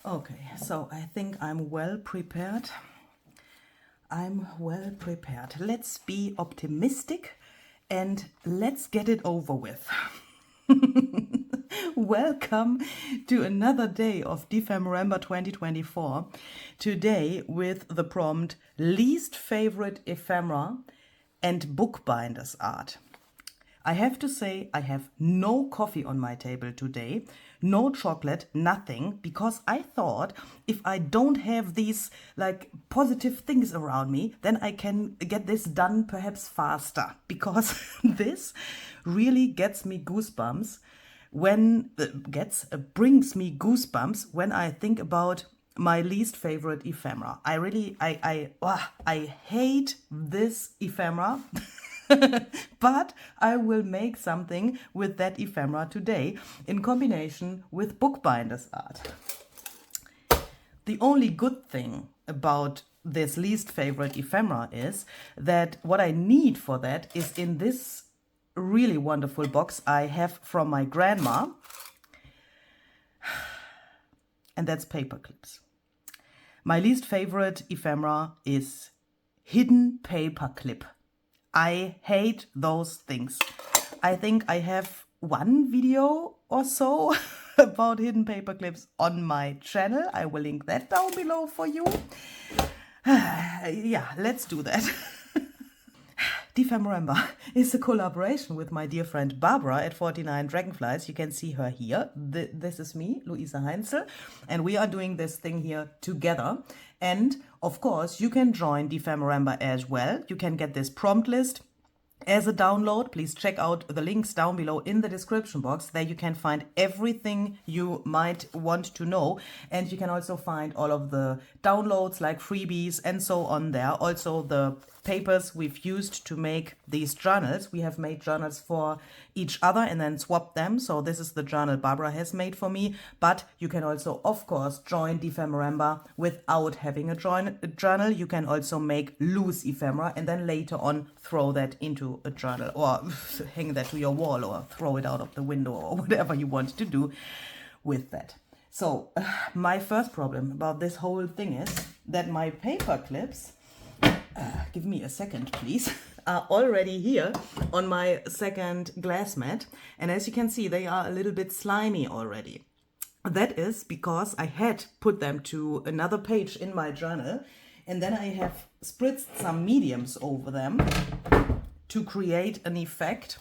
Okay, so I think I'm well prepared. Let's be optimistic and let's get it over with. Welcome to another day of Dephemerember 2024. Today with the prompt least favorite ephemera and bookbinders art. I have to say I have no coffee on my table today, no chocolate, nothing, because I thought if I don't have these like positive things around me, then I can get this done perhaps faster, because this really gets me goosebumps brings me goosebumps when I think about my least favorite ephemera. I hate this ephemera. But I will make something with that ephemera today in combination with bookbinders art. The only good thing about this least favorite ephemera is that what I need for that is in this really wonderful box I have from my grandma, and that's paper clips. My least favorite ephemera is hidden paper clip. I hate those things. I think I have one video or so about hidden paper clips on my channel. I will link that down below for you. Yeah, let's do that. Dephemerember is a collaboration with my dear friend Barbara at 49 Dragonflies. You can see her here. This is me, Luise Heinzl, and we are doing this thing here together. And of course, you can join Dephemerember as well. You can get this prompt list as a download. Please check out the links down below in the description box. There you can find everything you might want to know. And you can also find all of the downloads like freebies and so on there. Also the papers we've used to make these journals. We have made journals for each other and then swapped them. So this is the journal Barbara has made for me. But you can also, of course, join Dephemerember without having a journal. You can also make loose ephemera and then later on throw that into a journal or hang that to your wall or throw it out of the window or whatever you want to do with that. So my first problem about this whole thing is that my paper clips, give me a second please, are already here on my second glass mat, and as you can see they are a little bit slimy already. That is because I had put them to another page in my journal and then I have spritzed some mediums over them to create an effect.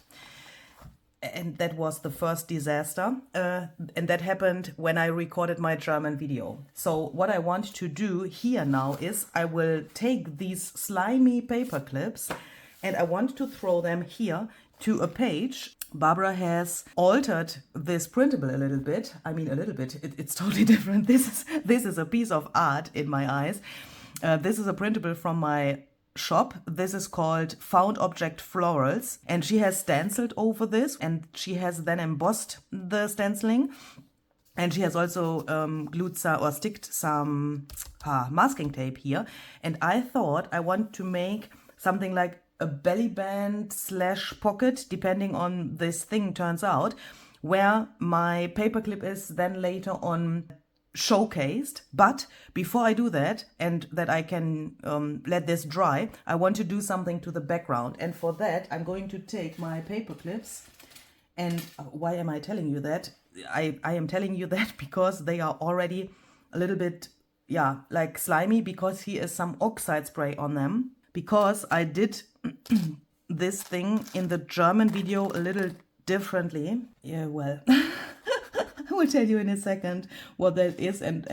And that was the first disaster. And that happened when I recorded my German video. So what I want to do here now is I will take these slimy paper clips and I want to throw them here to a page. Barbara has altered this printable a little bit. I mean, a little bit. It's totally different. This is a piece of art in my eyes. This is a printable from my shop. This is called Found Object Florals, and she has stenciled over this and she has then embossed the stenciling, and she has also glued or sticked some masking tape here. And I thought I want to make something like a belly band / pocket, depending on this thing turns out, where my paperclip is then later on showcased. But before I do that, and that I can let this dry, I want to do something to the background. And for that, I'm going to take my paper clips. And why am I telling you that? I am telling you that because they are already a little bit, yeah, like slimy, because here is some oxide spray on them. Because I did this thing in the German video a little differently. Yeah, well... I will tell you in a second what that is, and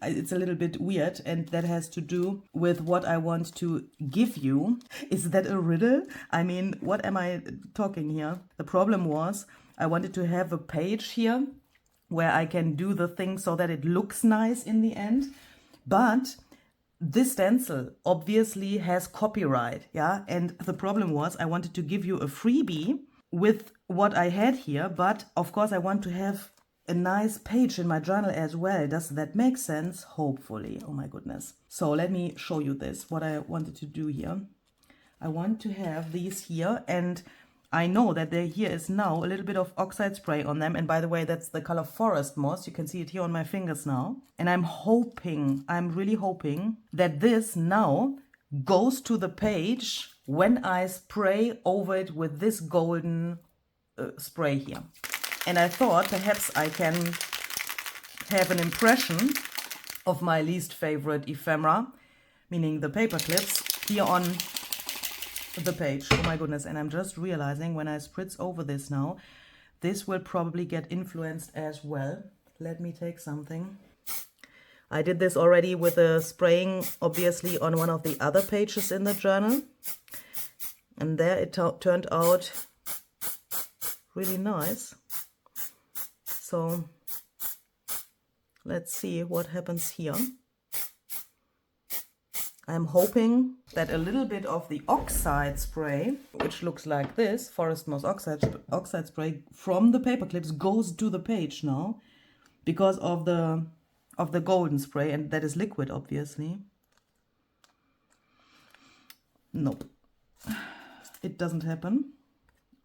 it's a little bit weird, and that has to do with what I want to give you. Is that a riddle? I mean, what am I talking here? The problem was I wanted to have a page here where I can do the thing so that it looks nice in the end, but this stencil obviously has copyright, yeah? And the problem was I wanted to give you a freebie with what I had here, but of course I want to have a nice page in my journal as well. Does that make sense? Hopefully. Oh my goodness. So let me show you this, what I wanted to do here. I want to have these here, and I know that there here is now a little bit of oxide spray on them. And by the way, that's the color Forest Moss. You can see it here on my fingers now. And I'm really hoping that this now goes to the page when I spray over it with this golden spray here. And I thought perhaps I can have an impression of my least favorite ephemera, meaning the paper clips, here on the page. Oh my goodness, and I'm just realizing when I spritz over this now, this will probably get influenced as well. Let me take something. I did this already with the spraying, obviously, on one of the other pages in the journal. And there it turned out really nice. So let's see what happens here. I'm hoping that a little bit of the oxide spray, which looks like this, Forest Moss oxide spray from the paper clips, goes to the page now because of the golden spray, and that is liquid, obviously. Nope, it doesn't happen.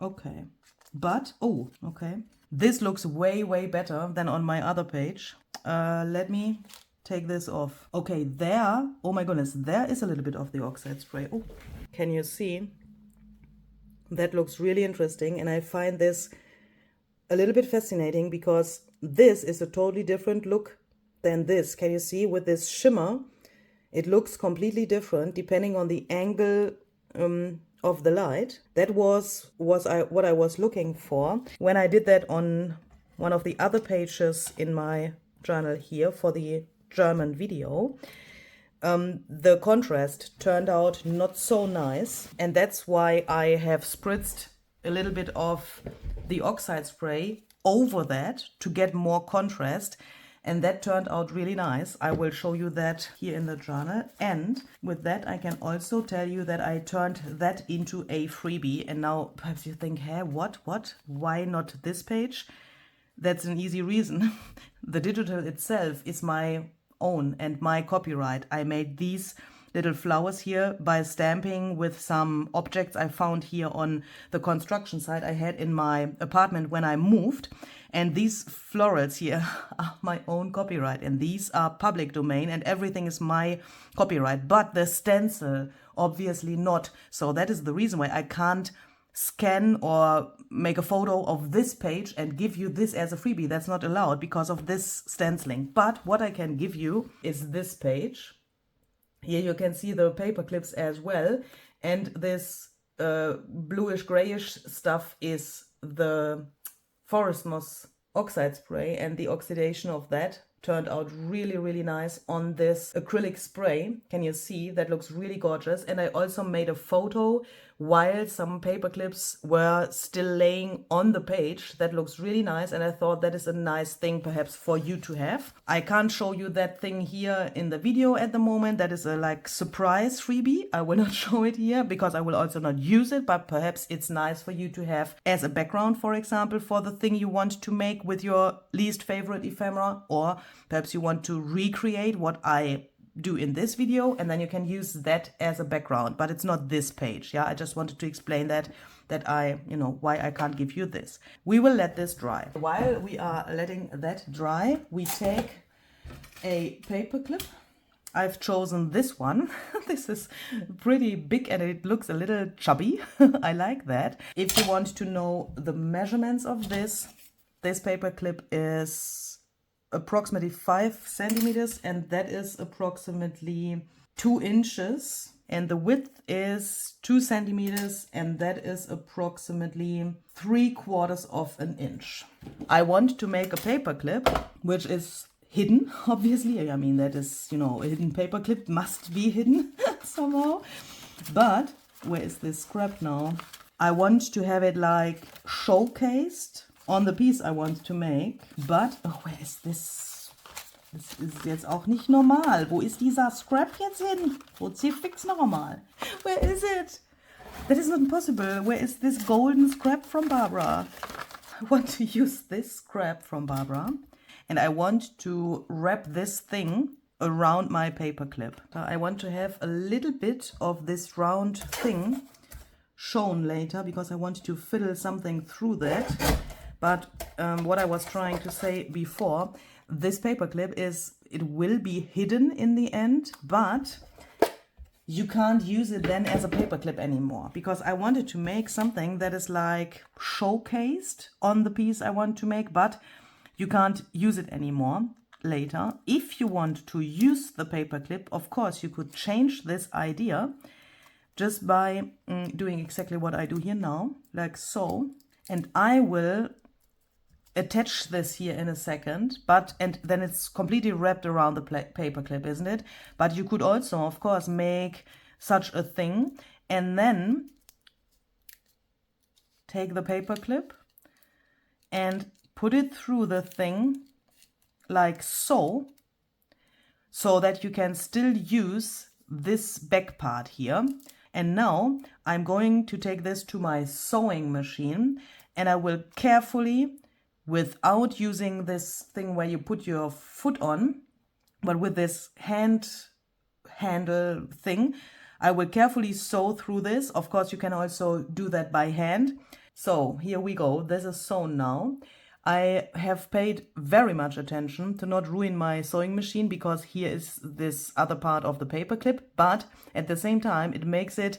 Okay, but oh, okay, this looks way better than on my other page. Let me take this off. Okay, there, oh my goodness, there is a little bit of the oxide spray. Oh, can you see? That looks really interesting, and I find this a little bit fascinating because this is a totally different look than this. Can you see? With this shimmer, it looks completely different depending on the angle of the light. That was what I was looking for when I did that on one of the other pages in my journal here for the German video. The contrast turned out not so nice, and that's why I have spritzed a little bit of the oxide spray over that to get more contrast, and that turned out really nice. I will show you that here in the journal, and with that I can also tell you that I turned that into a freebie. And now perhaps you think, hey, what? Why not this page? That's an easy reason. The digital itself is my own and my copyright. I made these little flowers here by stamping with some objects I found here on the construction site I had in my apartment when I moved. And these florals here are my own copyright, and these are public domain, and everything is my copyright. But the stencil, obviously not. So that is the reason why I can't scan or make a photo of this page and give you this as a freebie. That's not allowed because of this stenciling. But what I can give you is this page. Here you can see the paper clips as well, and this bluish grayish stuff is the Forest Moss oxide spray, and the oxidation of that turned out really nice on this acrylic spray. Can you see? That looks really gorgeous. And I also made a photo while some paper clips were still laying on the page. That looks really nice, and I thought that is a nice thing perhaps for you to have. I can't show you that thing here in the video at the moment. That is a like surprise freebie. I will not show it here because I will also not use it, but perhaps it's nice for you to have as a background, for example, for the thing you want to make with your least favorite ephemera, or perhaps you want to recreate what I do in this video, and then you can use that as a background, but it's not this page. Yeah, I just wanted to explain that I, why I can't give you this. We will let this dry. While we are letting that dry, we take a paper clip. I've chosen this one. This is pretty big and it looks a little chubby. I like that. If you want to know the measurements of this paper clip is approximately 5 centimeters, and that is approximately 2 inches, and the width is 2 centimeters, and that is approximately 3/4 of an inch. I want to make a paper clip which is hidden, obviously. I mean, that is, a hidden paper clip must be hidden somehow. But where is this scrap now? I want to have it like showcased on the piece I want to make, but, oh, where is this? Das ist jetzt auch nicht normal. Wo ist dieser Scrap jetzt hin? Fix nochmal. Where is it? That is not possible. Where is this golden scrap from Barbara? I want to use this scrap from Barbara, and I want to wrap this thing around my paper clip. I want to have a little bit of this round thing shown later because I want to fiddle something through that. But what I was trying to say before, this paperclip it will be hidden in the end, but you can't use it then as a paperclip anymore, because I wanted to make something that is like showcased on the piece I want to make, but you can't use it anymore later. If you want to use the paperclip, of course, you could change this idea just by doing exactly what I do here now, like so. And I will attach this here in a second, and then it's completely wrapped around the paperclip, isn't it? But you could also, of course, make such a thing and then take the paperclip and put it through the thing like so, so that you can still use this back part here. And now I'm going to take this to my sewing machine, and I will carefully, without using this thing where you put your foot on, but with this handle thing, I will carefully sew through this. Of course, you can also do that by hand. So here we go. This is sewn now. I have paid very much attention to not ruin my sewing machine, because here is this other part of the paperclip, but at the same time it makes it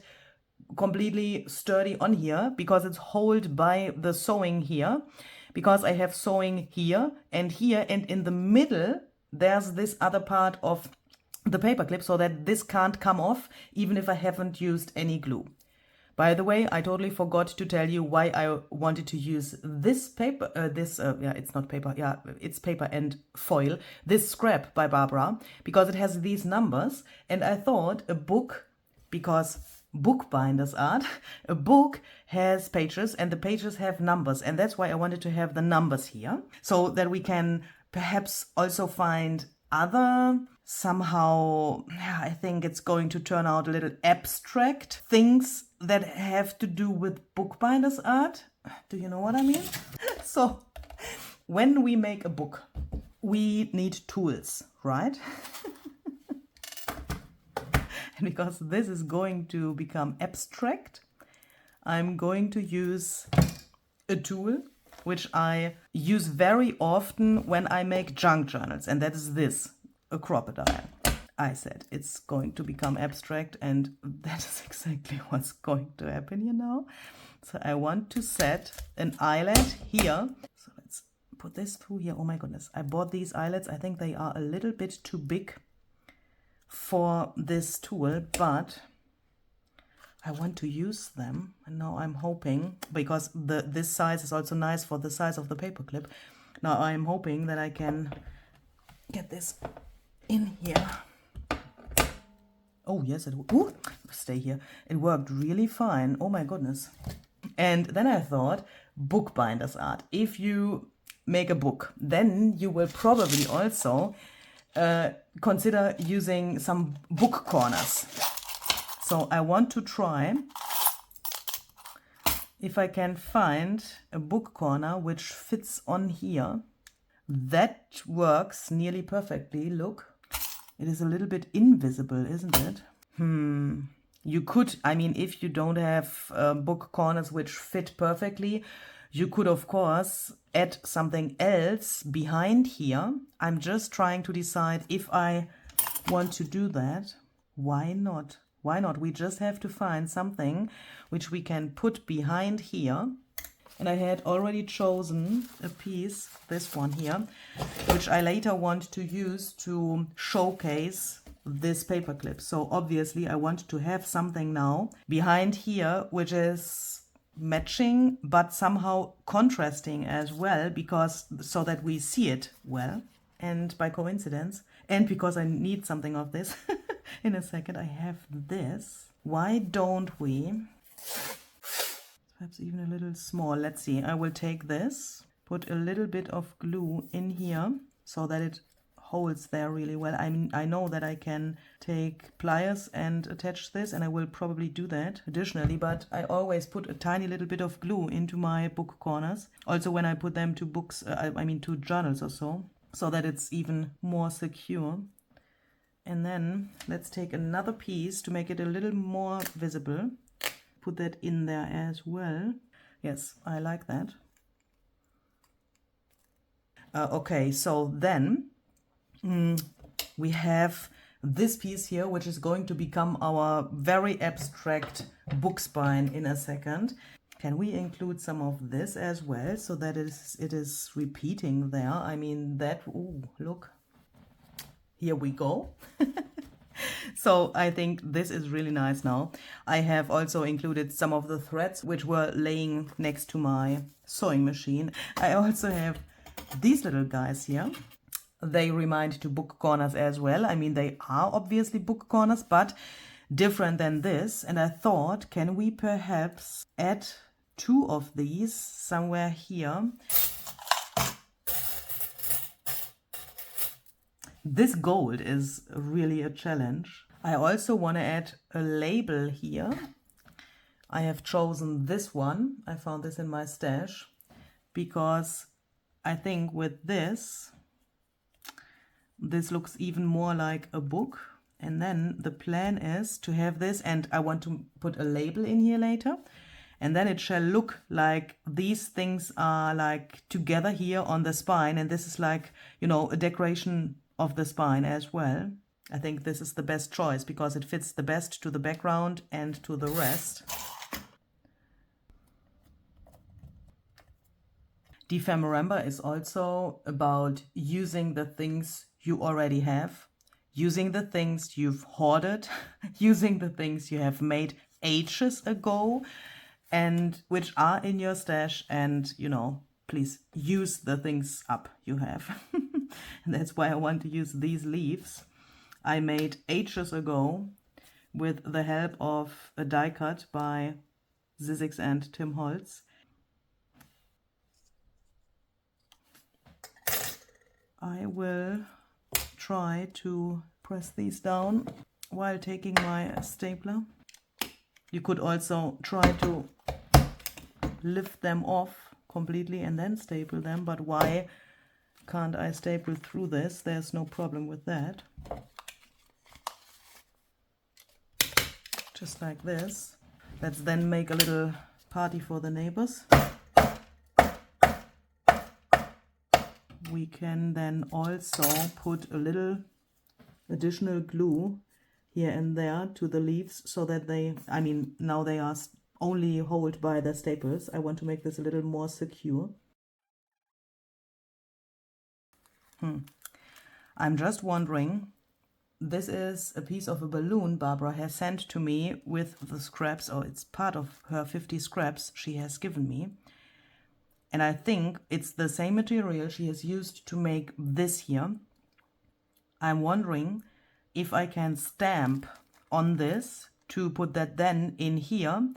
completely sturdy on here because it's held by the sewing here, because I have sewing here, and in the middle there's this other part of the paperclip, so that this can't come off even if I haven't used any glue. By the way, I totally forgot to tell you why I wanted to use this paper, it's not paper, yeah, it's paper and foil, this scrap by Barbara, because it has these numbers, and I thought a book, because bookbinder's art, a book has pages and the pages have numbers, and that's why I wanted to have the numbers here, so that we can perhaps also find other, somehow, I think it's going to turn out a little abstract things that have to do with bookbinder's art. Do you know what I mean? So when we make a book, we need tools, right? And because this is going to become abstract, I'm going to use a tool which I use very often when I make junk journals, and that is this, a crocodile. I said it's going to become abstract, and that is exactly what's going to happen here now. So I want to set an eyelet here. So let's put this through here. Oh my goodness, I bought these eyelets. I think they are a little bit too big for this tool, but I want to use them. And now I'm hoping, because this size is also nice for the size of the paperclip, now I'm hoping that I can get this in here. Oh yes, stay here. It worked really fine. Oh my goodness. And then I thought, bookbinder's art. If you make a book, then you will probably also consider using some book corners. So I want to try if I can find a book corner which fits on here. That works nearly perfectly. Look. It is a little bit invisible, isn't it? You could, I mean, if you don't have book corners which fit perfectly, you could, of course, add something else behind here. I'm just trying to decide if I want to do that. Why not? Why not? We just have to find something which we can put behind here. And I had already chosen a piece, this one here, which I later want to use to showcase this paperclip. So obviously I want to have something now behind here which is matching but somehow contrasting as well, because so that we see it well. And by coincidence, and because I need something of this in a second, I have this. Why don't we... perhaps even a little small. Let's see. I will take this, put a little bit of glue in here so that it holds there really well. I know that I can take pliers and attach this, and I will probably do that additionally, but I always put a tiny little bit of glue into my book corners. Also when I put them to books, to journals or so that it's even more secure. And then let's take another piece to make it a little more visible. put that in there as well. Yes, I like that. Okay, so then we have this piece here, which is going to become our very abstract book spine in a second. Can we include some of this as well so that it is repeating there? I mean, that, ooh, look, here we go. So I think this is really nice now. I have also included some of the threads which were laying next to my sewing machine. I also have these little guys here. They remind to book corners as well. I mean, they are obviously book corners, but different than this. And I thought, can we perhaps add 2 of these somewhere here? This gold is really a challenge. I also want to add a label here. I have chosen this one. I found this in my stash because I think with this looks even more like a book. And then the plan is to have this, and I want to put a label in here later. And then it shall look like these things are like together here on the spine. And this is like, you know, a decoration of the spine as well. I think this is the best choice because it fits the best to the background and to the rest. Dephemerember is also about using the things you already have, using the things you've hoarded, using the things you have made ages ago and which are in your stash, and, you know, please use the things up you have. And that's why I want to use these leaves I made ages ago with the help of a die cut by Zizix and Tim Holtz. I will try to press these down while taking my stapler. You could also try to lift them off completely and then staple them, but why can't I staple through this? There's no problem with that. Just like this. Let's then make a little party for the neighbors. We can then also put a little additional glue here and there to the leaves so that they, I mean, now they are only held by the staples. I want to make this a little more secure. I'm just wondering, this is a piece of a balloon Barbara has sent to me with the scraps, or it's part of her 50 scraps she has given me. And I think it's the same material she has used to make this here. I'm wondering if I can stamp on this to put that then in here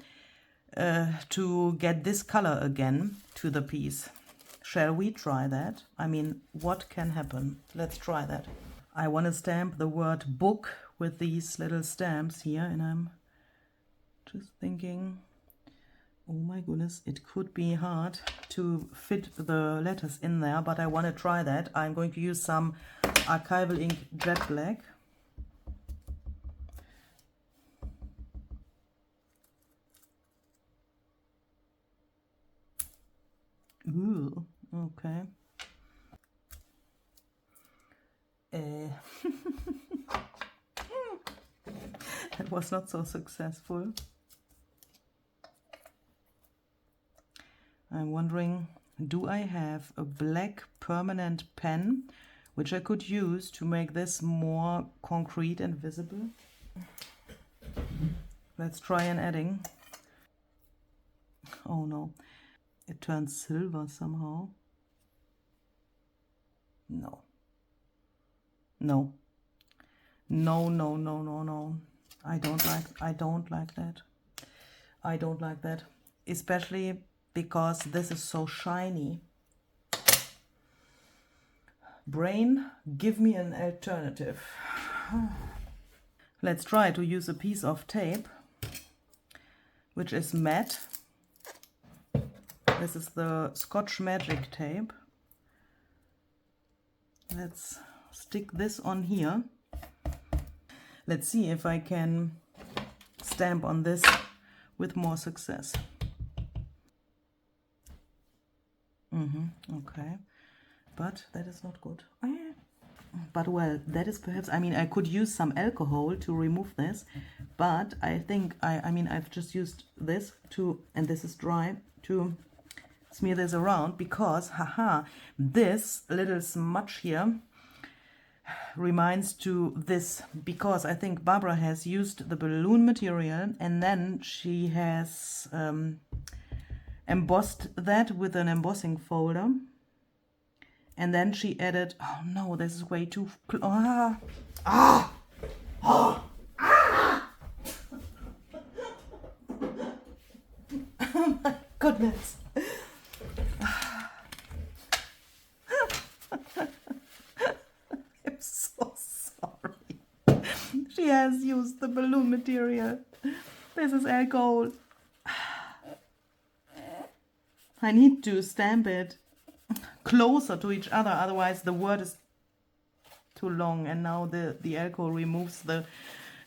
to get this color again to the piece. Shall we try that? I mean, what can happen? Let's try that. I want to stamp the word book with these little stamps here, and I'm just thinking, oh my goodness, it could be hard to fit the letters in there, but I want to try that. I'm going to use some archival ink jet black. Ooh, okay. That was not so successful. I'm wondering, do I have a black permanent pen which I could use to make this more concrete and visible? Let's try an adding. Oh no, it turns silver somehow. No. No. No, no, no, no, no. I don't like that. I don't like that. Especially because this is so shiny. Brain, give me an alternative. Let's try to use a piece of tape which is matte. This is the Scotch Magic tape. Let's stick this on here. Let's see if I can stamp on this with more success. Okay, but that is not good. But well, that is perhaps, I mean, I could use some alcohol to remove this, but I think, I mean, I've just used this to, and this is dry, to smear this around because, haha, this little smudge here reminds to this, because I think Barbara has used the balloon material and then she has embossed that with an embossing folder. And then she added, oh no, this is way too, oh my goodness. I'm so sorry. She has used the balloon material. This is alcohol. I need to stamp it closer to each other, otherwise the word is too long, and now the alcohol removes the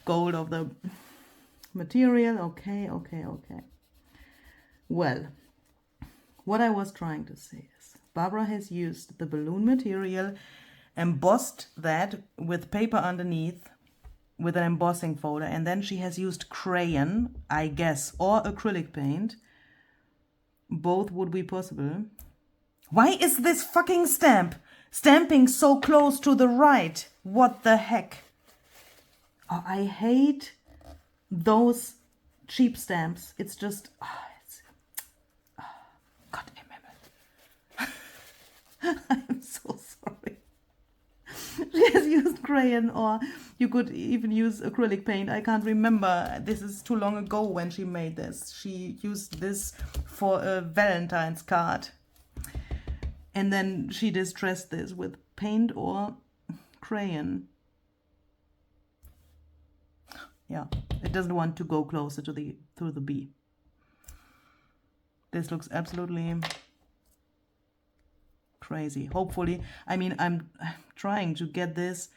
gold of the material. Okay. Well, what I was trying to say is Barbara has used the balloon material, embossed that with paper underneath with an embossing folder, and then she has used crayon, I guess, or acrylic paint. Both would be possible. Why is this fucking stamping so close to the right? What the heck? Oh, I hate those cheap stamps. It's just, God damn it. I'm so sorry. She has used crayon, or you could even use acrylic paint. I can't remember. This is too long ago when she made this. She used this for a Valentine's card. And then she distressed this with paint or crayon. Yeah, it doesn't want to go closer to the bee. This looks absolutely crazy. Hopefully, I mean, I'm trying to get this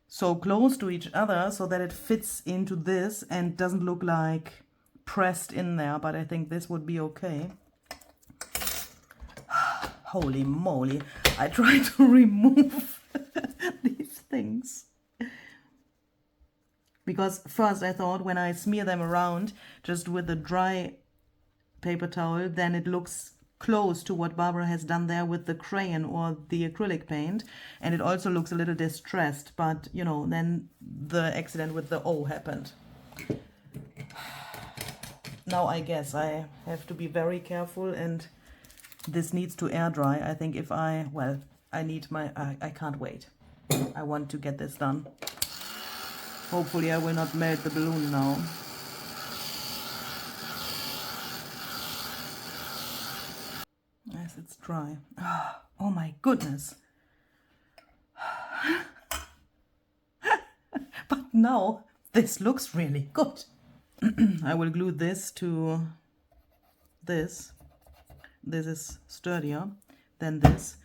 so close to each other so that it fits into this and doesn't look like pressed in there, but I think this would be okay. Holy moly, I try to remove these things. Because first I thought when I smear them around just with a dry paper towel, then it looks close to what Barbara has done there with the crayon or the acrylic paint. And it also looks a little distressed, but you know, then the accident with the O happened. Now I guess I have to be very careful, and this needs to air dry. I think if I need my, I can't wait. I want to get this done. Hopefully I will not melt the balloon now. Yes, it's dry. Oh my goodness. But now this looks really good. I will glue this to this. This is sturdier than this,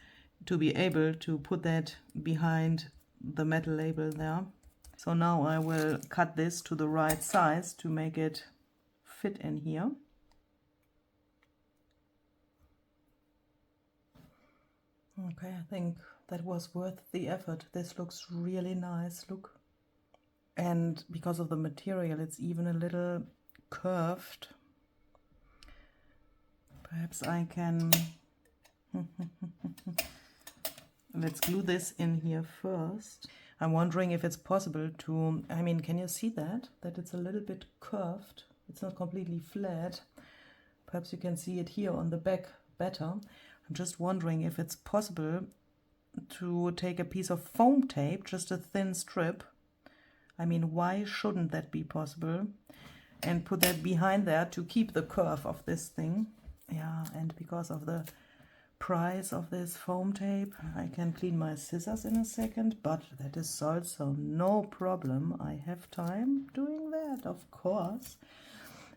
to be able to put that behind the metal label there. So now I will cut this to the right size to make it fit in here. Okay, I think that was worth the effort. This looks really nice, look. And because of the material, it's even a little curved. Perhaps I can, let's glue this in here first. I'm wondering if it's possible to, I mean, can you see that? That it's a little bit curved. It's not completely flat. Perhaps you can see it here on the back better. I'm just wondering if it's possible to take a piece of foam tape, just a thin strip. I mean, why shouldn't that be possible? And put that behind there to keep the curve of this thing. Yeah, and because of the price of this foam tape, I can clean my scissors in a second, but that is also no problem. I have time doing that, of course.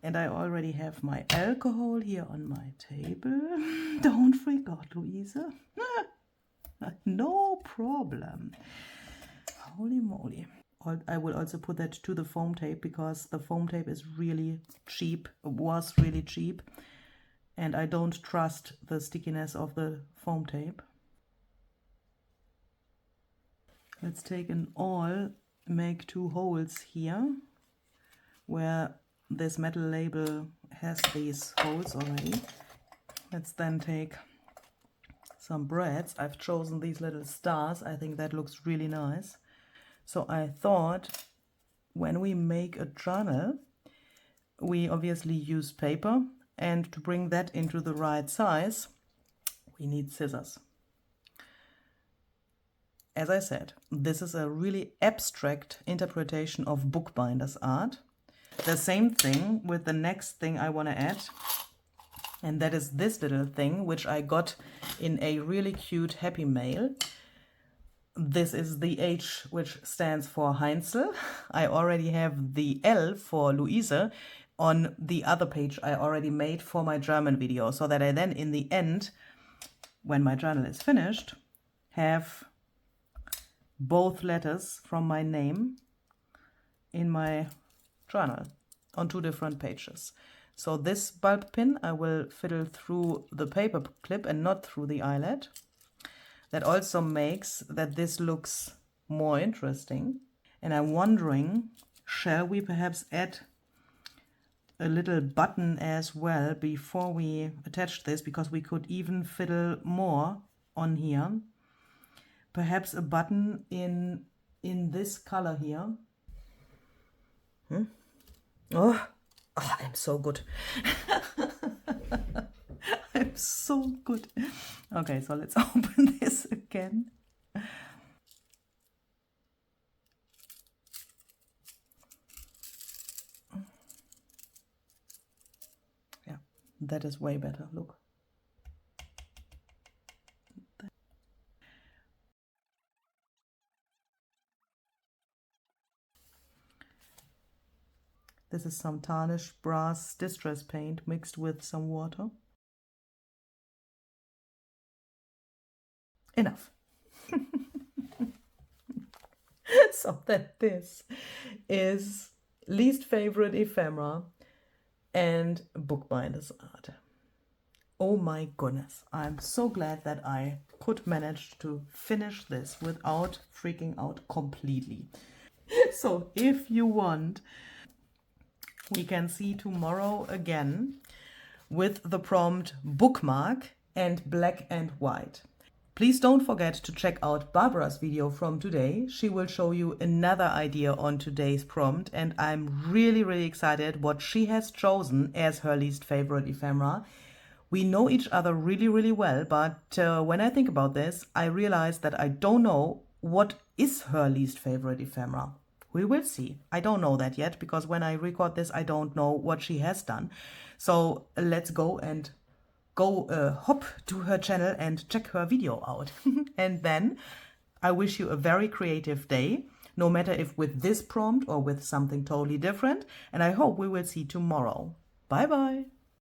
And I already have my alcohol here on my table. Don't forget, Luise. No problem. Holy moly. I will also put that to the foam tape because the foam tape is really cheap, was really cheap, and I don't trust the stickiness of the foam tape. Let's take an awl, make 2 holes here where this metal label has these holes already. Let's then take some brads. I've chosen these little stars. I think that looks really nice. So I thought when we make a journal, we obviously use paper, and to bring that into the right size, we need scissors. As I said, this is a really abstract interpretation of bookbinder's art. The same thing with the next thing I want to add, and that is this little thing, which I got in a really cute Happy Mail. This is the H, which stands for Heinzl. I already have the L for Luise on the other page I already made for my German video, so that I then in the end, when my journal is finished, have both letters from my name in my journal on 2 different pages. So this bulb pin I will fiddle through the paper clip and not through the eyelet. That also makes that this looks more interesting. And I'm wondering, shall we perhaps add a little button as well before we attach this, because we could even fiddle more on here. Perhaps a button in this color here. Oh, I'm so good. I'm so good. Okay, so let's open this again. Yeah, that is way better. Look. This is some tarnished brass distress paint mixed with some water. Enough. So that this is least favorite ephemera and bookbinder's art. Oh my goodness, I'm so glad that I could manage to finish this without freaking out completely. So if you want, we can see tomorrow again with the prompt bookmark and black and white. Please don't forget to check out Barbara's video from today. She will show you another idea on today's prompt, and I'm really excited what she has chosen as her least favorite ephemera. We know each other really well, but when I think about this, I realize that I don't know what is her least favorite ephemera. We will see. I don't know that yet, because when I record this, I don't know what she has done. So let's go and hop to her channel and check her video out. And then I wish you a very creative day, no matter if with this prompt or with something totally different. And I hope we will see tomorrow. Bye bye.